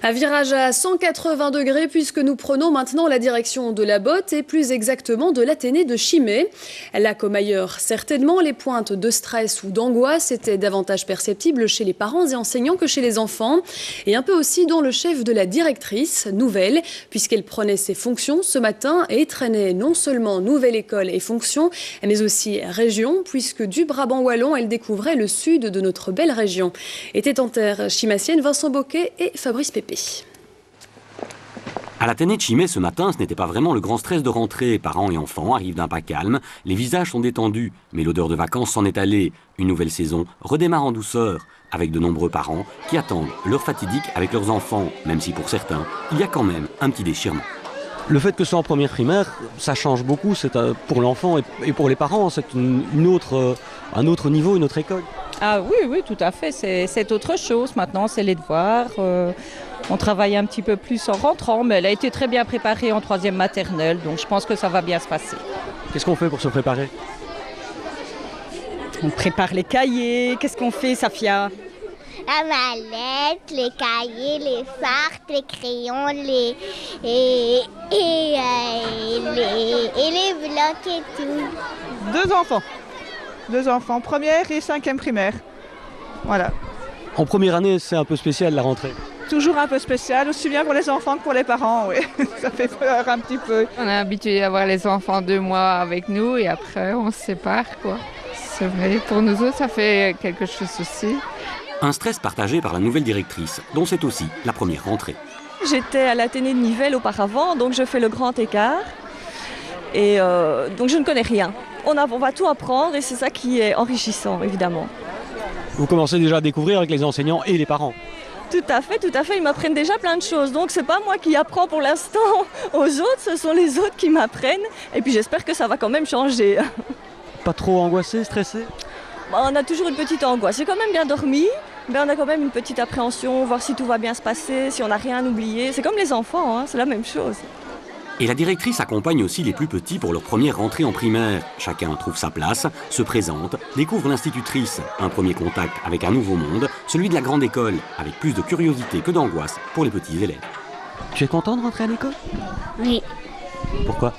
Un virage à 180 degrés puisque nous prenons maintenant la direction de la botte et plus exactement de l'Athénée de Chimay. Là comme ailleurs, certainement, les pointes de stress ou d'angoisse étaient davantage perceptibles chez les parents et enseignants que chez les enfants. Et un peu aussi dans le chef de la directrice, nouvelle, puisqu'elle prenait ses fonctions ce matin et traînait non seulement nouvelle école et fonctions, mais aussi région, puisque du Brabant wallon, elle découvrait le sud de notre belle région. Étaient en terre chimassienne Vincent Boquet et Fabrice Pépé. À l'Athénée de Chimay ce matin, ce n'était pas vraiment le grand stress de rentrée. Parents et enfants arrivent d'un pas calme, les visages sont détendus, mais l'odeur de vacances s'en est allée. Une nouvelle saison redémarre en douceur, avec de nombreux parents qui attendent l'heure fatidique avec leurs enfants, même si pour certains, il y a quand même un petit déchirement. Le fait que ce soit en première primaire, ça change beaucoup, c'est pour l'enfant et pour les parents, c'est un autre niveau, une autre école. Ah oui, tout à fait, c'est autre chose maintenant, c'est les devoirs. On travaille un petit peu plus en rentrant, mais elle a été très bien préparée en 3e maternelle, donc je pense que ça va bien se passer. Qu'est-ce qu'on fait pour se préparer? On prépare les cahiers, qu'est-ce qu'on fait, Safia? La mallette, les cahiers, les fardes, les crayons, et les blocs et tout. Deux enfants, première et 5e primaire. Voilà. En première année, c'est un peu spécial la rentrée. Toujours un peu spécial, aussi bien pour les enfants que pour les parents, oui. Ça fait peur un petit peu. On est habitué à avoir les enfants 2 mois avec nous et après on se sépare, quoi. C'est vrai, pour nous autres, ça fait quelque chose aussi. Un stress partagé par la nouvelle directrice, dont c'est aussi la première rentrée. J'étais à l'Athénée de Nivelles auparavant, donc je fais le grand écart. Et donc je ne connais rien. On va tout apprendre et c'est ça qui est enrichissant, évidemment. Vous commencez déjà à découvrir avec les enseignants et les parents. Tout à fait, ils m'apprennent déjà plein de choses. Donc c'est pas moi qui apprends pour l'instant aux autres, ce sont les autres qui m'apprennent. Et puis j'espère que ça va quand même changer. Pas trop angoissé, stressé? On a toujours une petite angoisse. J'ai quand même bien dormi, mais on a quand même une petite appréhension, voir si tout va bien se passer, si on n'a rien oublié. C'est comme les enfants, hein, c'est la même chose. Et la directrice accompagne aussi les plus petits pour leur première rentrée en primaire. Chacun trouve sa place, se présente, découvre l'institutrice. Un premier contact avec un nouveau monde, celui de la grande école, avec plus de curiosité que d'angoisse pour les petits élèves. Tu es content de rentrer à l'école? Oui. Pourquoi?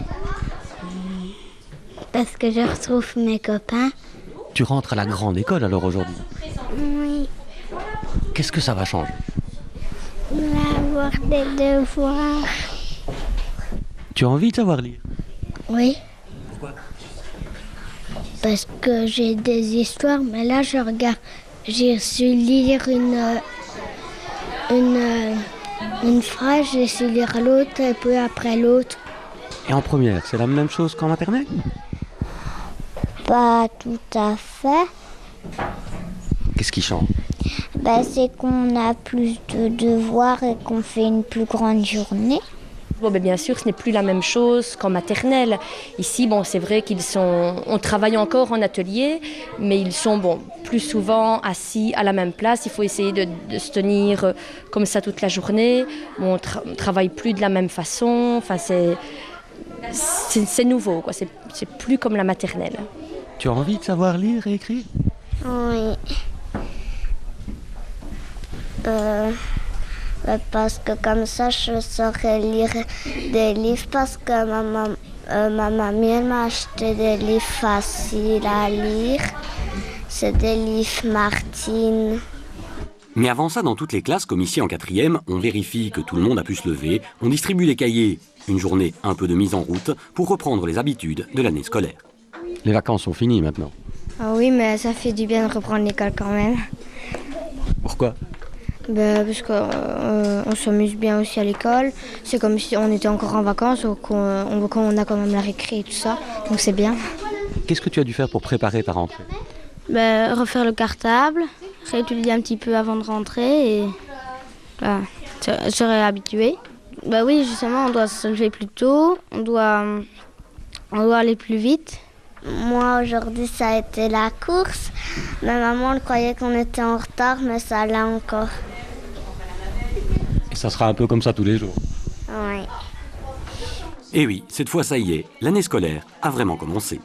Parce que je retrouve mes copains. Tu rentres à la grande école alors aujourd'hui? Oui. Qu'est-ce que ça va changer? On va avoir des devoirs. Tu as envie de savoir lire? Oui. Pourquoi? Parce que j'ai des histoires, mais là je regarde. J'ai su lire une phrase, j'ai su lire l'autre et puis après l'autre. Et en première, c'est la même chose qu'en maternelle? Pas tout à fait. Qu'est-ce qui change? C'est qu'on a plus de devoirs et qu'on fait une plus grande journée. Bien sûr, ce n'est plus la même chose qu'en maternelle. Ici, c'est vrai on travaille encore en atelier, mais ils sont plus souvent assis à la même place. Il faut essayer de se tenir comme ça toute la journée. On ne travaille plus de la même façon. Enfin, c'est nouveau, quoi. C'est plus comme la maternelle. Tu as envie de savoir lire et écrire? Oui. Parce que comme ça, je saurais lire des livres parce que ma mamie elle m'a acheté des livres faciles à lire. C'est des livres Martine. Mais avant ça, dans toutes les classes, comme ici en 4e, on vérifie que tout le monde a pu se lever, on distribue les cahiers. Une journée un peu de mise en route pour reprendre les habitudes de l'année scolaire. Les vacances sont finies maintenant. Ah oui, mais ça fait du bien de reprendre l'école quand même. Pourquoi? Parce qu'on s'amuse bien aussi à l'école. C'est comme si on était encore en vacances, on a quand même la récré et tout ça, donc c'est bien. Qu'est-ce que tu as dû faire pour préparer ta rentrée? Refaire le cartable, réétudier un petit peu avant de rentrer et se réhabituer. Oui, justement, on doit se lever plus tôt, on doit aller plus vite. Moi, aujourd'hui, ça a été la course. Ma maman croyait qu'on était en retard, mais ça allait encore. Et ça sera un peu comme ça tous les jours? Oui. Et oui, cette fois, ça y est, l'année scolaire a vraiment commencé.